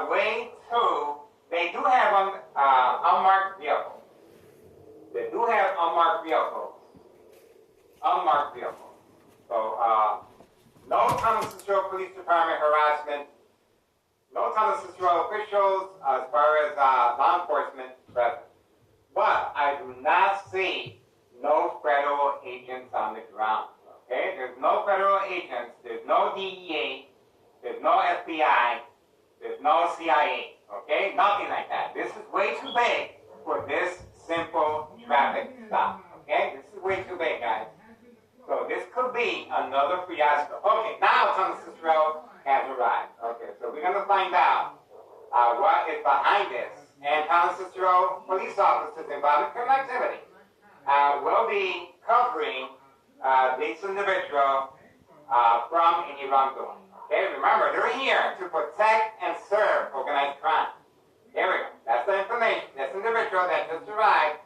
way to, they do have unmarked vehicles. They do have unmarked vehicles. Unmarked vehicles. So, no Thomas Cicero Police Department harassment. No Thomas Cicero officials as far as law enforcement present. But I do not see no federal agents on the ground. Okay? There's no federal agents. There's no DEA. There's no FBI. There's no CIA. Okay? Nothing like that. This is way too big for this simple traffic stop. Okay? This is way too big, guys. So this could be another fiasco. Okay, now Thomas Cicero has arrived. Okay, so we're going to find out what is behind this. And Thomas Cicero police officers involved in criminal activity will be covering this individual from any wrongdoing. Okay, remember, they're here to protect and serve organized crime. There we go. That's the information. This individual that just arrived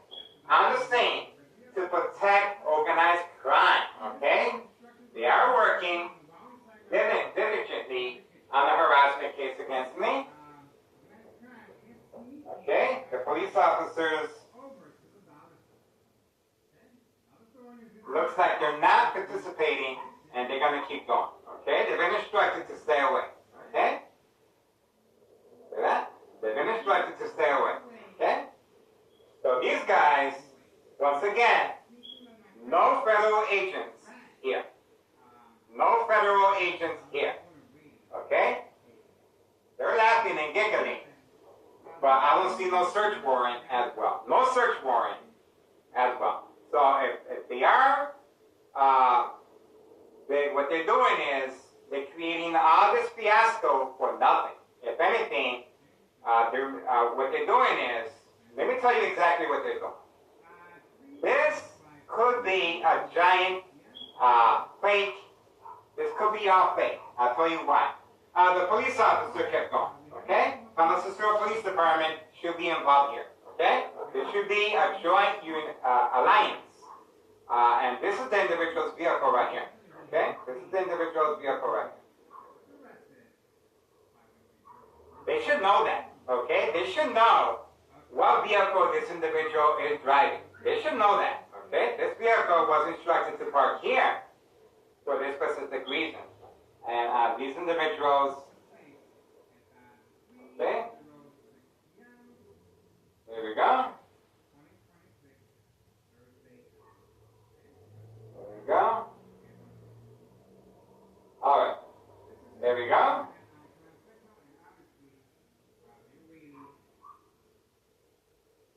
on the scene to protect organized crime, okay? They are working diligently on a harassment case against me. Okay, the police officers looks like they're not participating and they're going to keep going, okay? They've been instructed to stay away, okay? See that? They've been instructed to stay away, okay? So these guys, once again, no federal agents here. No federal agents here. Okay? They're laughing and giggling. But I don't see no search warrant as well. No search warrant as well. So if they are, what they're doing is they're creating all this fiasco for nothing. If anything, what they're doing is, let me tell you exactly what they're doing. This could be a giant fake. This could be all fake. I'll tell you why. The police officer kept going, okay? Thomas Cicero Police Department should be involved here, okay? There should be a joint alliance. And this is the individual's vehicle right here, okay? This is the individual's vehicle right here. They should know that, okay? They should know what vehicle this individual is driving. They should know that, okay? This vehicle was instructed to park here for this specific reason. And these individuals, okay? There we go. There we go. All right. There we go.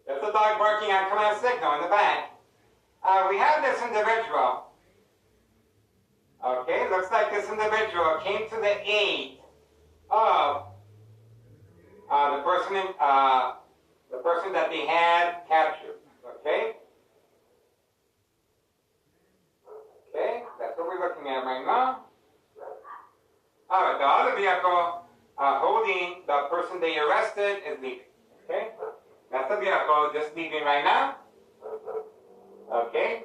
There's a dog barking on command signal in the back. We have this individual. Okay, looks like this individual came to the aid of the person that they had captured. Okay? Okay, that's what we're looking at right now. All right, the other vehicle holding the person they arrested is leaving. Okay? That's the vehicle just leaving right now. Okay?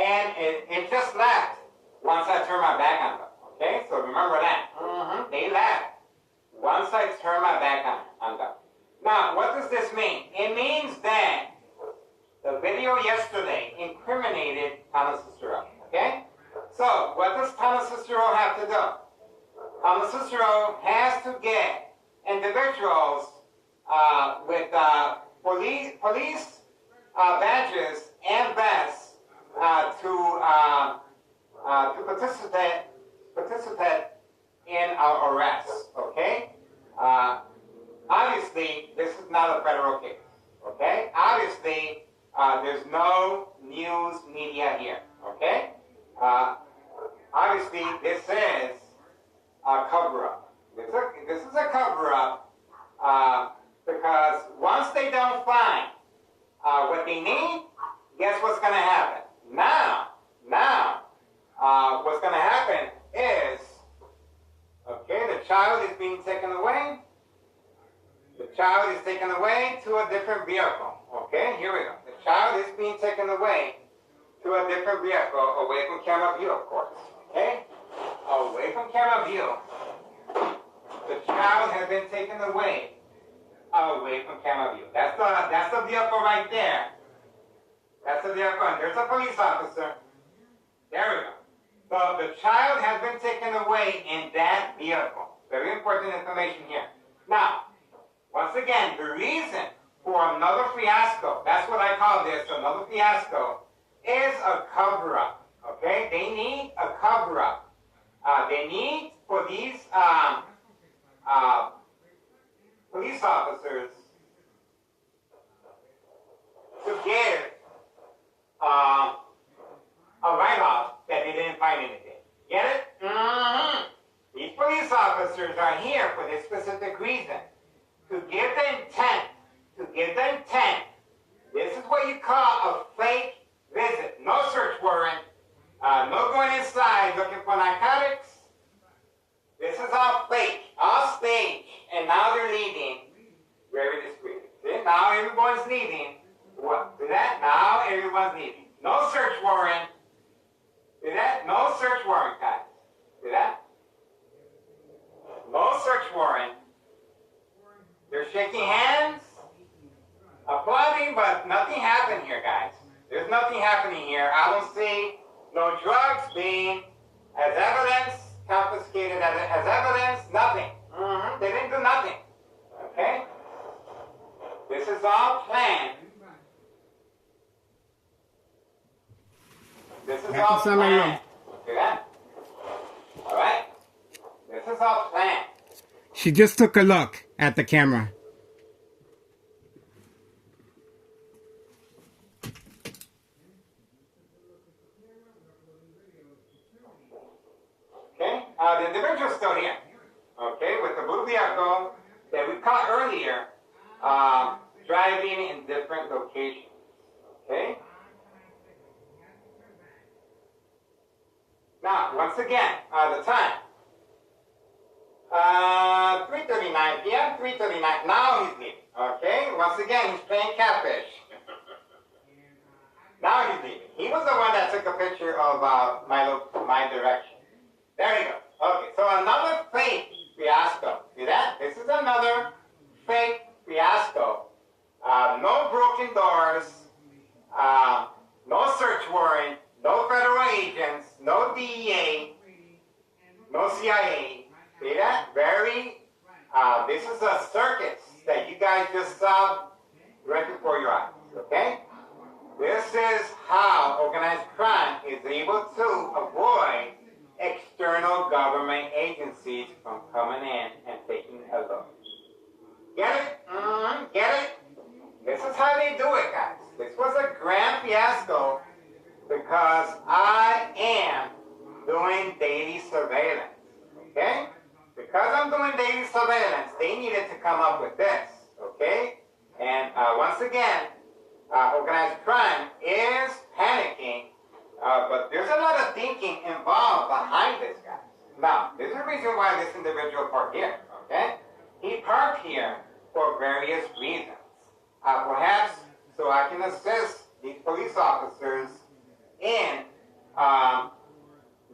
And it just left once I turn my back on them. Okay? So remember that. They left once I turn my back on them. Now, what does this mean? It means that the video yesterday incriminated Thomas Cicero. Okay? So, what does Thomas Cicero have to do? Thomas Cicero has to get individuals with police badges and vests to participate in our arrests. Okay? Obviously, this is not a federal case. Okay? Obviously, there's no news media here. Okay? Obviously, this is a cover-up. This is a cover-up because once they don't find what they need, guess what's going to happen? Now, what's going to happen is, okay, the child is being taken away. The child is taken away to a different vehicle. Okay, here we go. The child is being taken away to a different vehicle, away from camera view, of course. Okay? Away from camera view. the child has been taken away from camera view. That's the vehicle right there. That's the vehicle, and there's a police officer. There we go. So the child has been taken away in that vehicle. Very important information here. Now, once again, the reason for another fiasco, that's what I call this, another fiasco, is a cover-up. Okay? They need a cover-up. They need for these police officers to give a write-off that they didn't find anything. Get it? Mm-hmm. These police officers are here for this specific reason. To give the intent. To give the intent. This is what you call a fake visit. No search warrant. No going inside looking for narcotics. This is all fake. All staged. And now they're leaving very discreetly. See? Now everyone's leaving. What? See that? Now everyone's leaving. No search warrant. See that? No search warrant, guys. See that? No search warrant. They're shaking hands, applauding, but nothing happened here, guys. There's nothing happening here. I don't see no drugs being as evidence, confiscated as evidence, nothing. Mm-hmm. They didn't do nothing. Okay? This is all planned. This is all planned. See that? All right? This is all planned. She just took a look at the camera. Okay? The individual's still here. Okay? With the blue vehicle that we caught earlier, driving in different locations. Okay? Now, once again, the time. 3:39 p.m., 3:39. Now he's leaving. Okay? Once again, he's playing catfish. Now he's leaving. He was the one that took a picture of my direction. There you go. Okay, so another fake fiasco. See that? This is another fake fiasco. No broken doors. No search warrant. No federal agents. No DEA. No CIA. See that? This is a circus that you guys just saw right before your eyes, okay? This is how organized crime is able to avoid external government agencies from coming in and taking a look. Get it? Mm-hmm. Get it? This is how they do it, guys. This was a grand fiasco because I am doing daily surveillance, okay? Because I'm doing daily surveillance, they needed to come up with this, okay? And once again, organized crime is panicking, but there's a lot of thinking involved behind this, guys. Now, there's a reason why this individual parked here, okay? He parked here for various reasons. Perhaps so I can assist these police officers in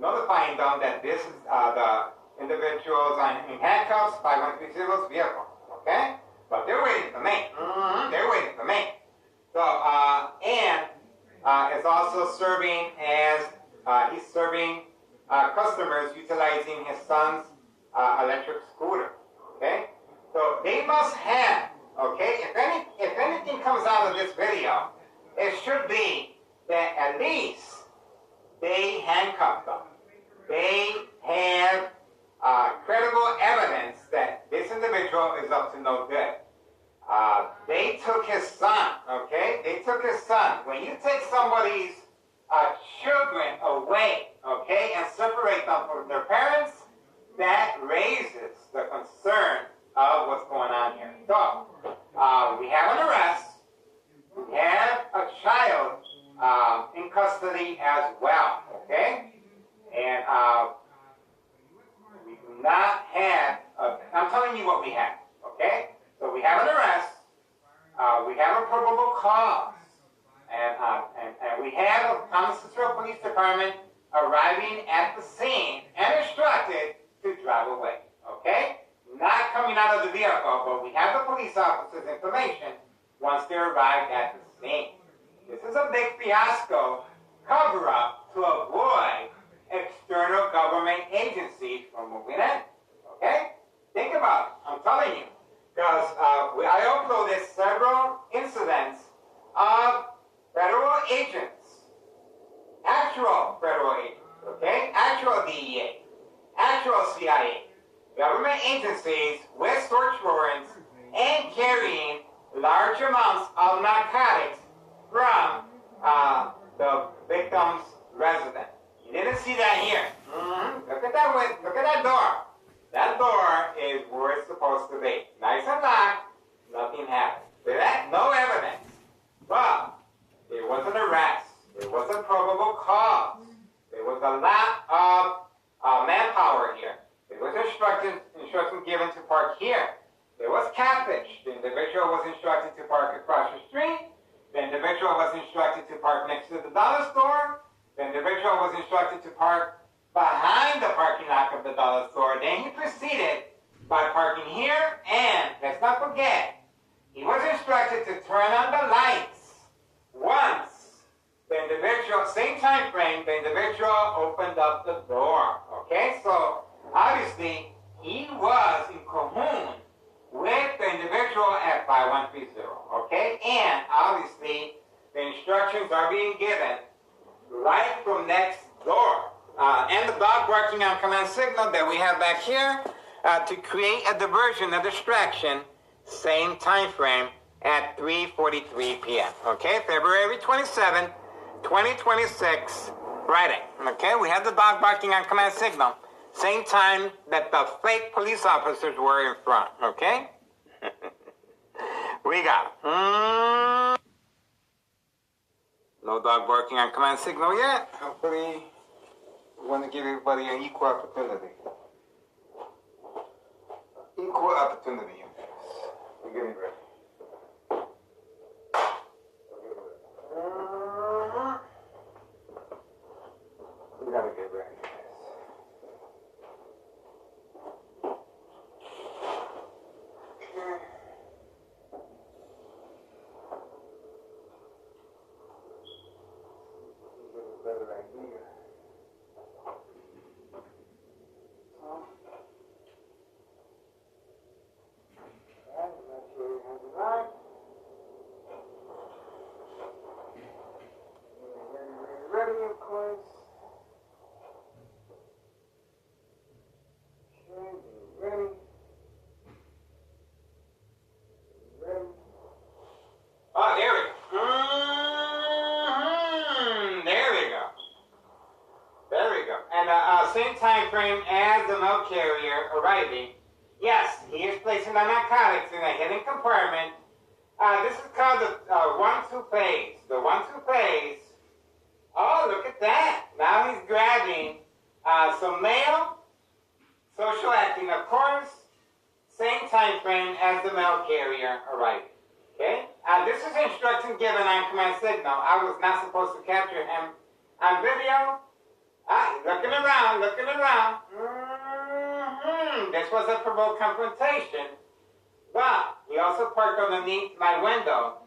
notifying them that this is the individuals in handcuffs, 5130's vehicle, okay? But they're waiting for me. Mm-hmm. They're waiting for me. So, and is also serving as, he's serving customers utilizing his son's electric scooter, okay? So they must have, okay, if anything comes out of this video, it should be that at least they handcuffed them. They have credible evidence that this individual is up to no good. They took his son, okay? They took his son. When you take somebody's children away, okay, and separate them from their parents, that raises the concern of what's going on here. So, we have an arrest. We have a child in custody as well, okay? And we do not have, I'm telling you what we have, okay? So we have an arrest, we have a probable cause, and we have a Thomas Cicero Police Department arriving at the scene and instructed to drive away, okay? Now coming out of the vehicle, but we have the police officers' information once they arrived at the scene. This is a big fiasco cover-up to avoid external government agencies from moving in. Okay? Think about it. I'm telling you. Because I uploaded several incidents of federal agents, actual federal agents, okay? Actual DEA, actual CIA, government agencies with search warrants and carrying large amounts of narcotics from the victim's residence. You didn't see that here. Look at that window. Look at that door. That door is where it's supposed to be. Nice and locked. Nothing happened. See that? No evidence. But there was an arrest. There was a probable cause. There was a lot of manpower here. There was instruction given to park here. There was catfish. The individual was instructed to park across the street. The individual was instructed to park next to the dollar store. The individual was instructed to park behind the parking lot of the dollar store. Then he proceeded by parking here, and let's not forget, he was instructed to turn on the lights once the individual, same time frame, the individual opened up the door. Okay, so obviously he was in cahoon with the individual at 5130. Okay, and obviously the instructions are being given right from next door. And the dog barking on command signal that we have back here to create a diversion, a distraction, same time frame at 3:43 p.m. Okay, February 27, 2026, Friday. Okay, we have the dog barking on command signal, same time that the fake police officers were in front. Okay, we got no dog barking on command signal yet. Hopefully. We want to give everybody an equal opportunity. Equal opportunity in this. We're getting ready. We gotta get ready for this. Okay. A little better idea. Ready, of course. Okay, ready. Ready. Oh, there we go. There we go. There we go. And same time frame as the milk carrier arriving. Yes, he is placing the narcotics in a hidden compartment. This is called the 1-2 phase. The 1-2 phase. Oh, look at that. Now he's grabbing some mail, social acting, of course, same time frame as the mail carrier arriving. Okay? This is instruction given on command signal. I was not supposed to capture him on video. Looking around, looking around. This was a provoked confrontation. But he also parked underneath my window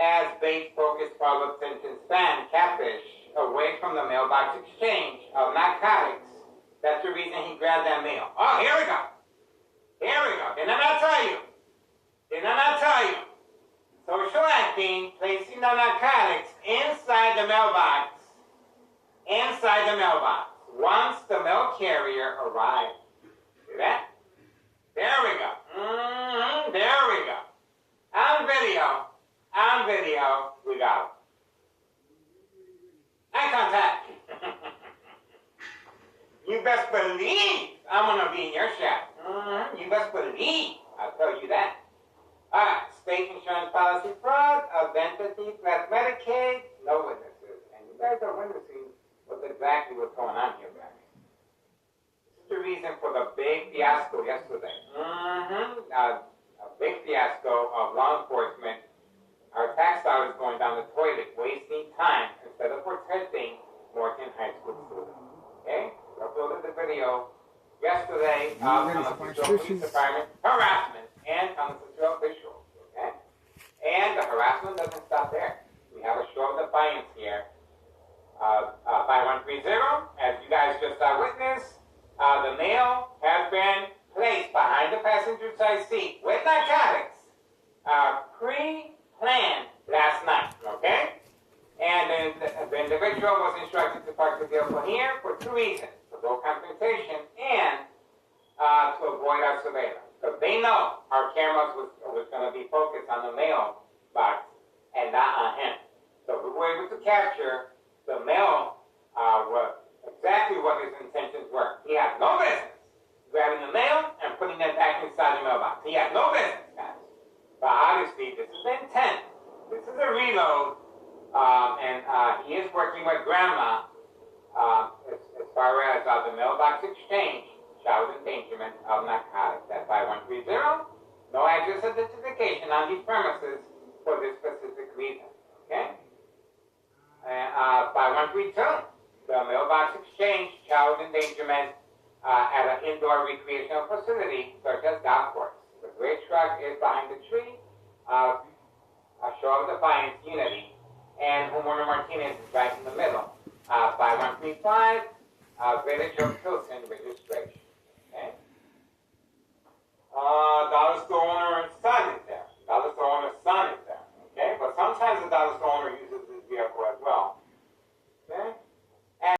as bait focused follow attention span catfish away from the mailbox exchange of narcotics. That's the reason he grabbed that mail. Oh, here we go. Here we go. Did I not tell you? Did I not tell you? Social acting, placing the narcotics inside the mailbox. Inside the mailbox. Once the mail carrier arrived. See that? There we go. There we go. On video. On video, we got it. Eye contact. You best believe I'm going to be in your shop. You best believe. I'll tell you that. All right. State insurance policy fraud, identity, flat Medicaid, no witnesses. And you guys are witnessing exactly what's going on here, guys. This is the reason for the big fiasco yesterday. A big fiasco of law enforcement. Our tax dollars going down the toilet, wasting time instead of protecting Morgan High School students. Okay? I uploaded the video yesterday of the Police Department. Hurrah! cameras was going to be focused on the mailbox and not on him. So we were able to capture the mail, exactly what his intentions were. He had no business grabbing the mail and putting it back inside the mailbox. He had no business, guys. But obviously, this is intent. This is a reload, and he is working with grandma as far as the mailbox exchange, child endangerment of narcotics. That's 5130. No address identification on these premises for this specific reason. Okay? And 5132, the mailbox exchange, child endangerment at an indoor recreational facility such as golf course. The gray truck is behind the tree. A show of defiance, unity, and Homeowner Martinez is right in the middle. 5135, Village of Pilsen registration.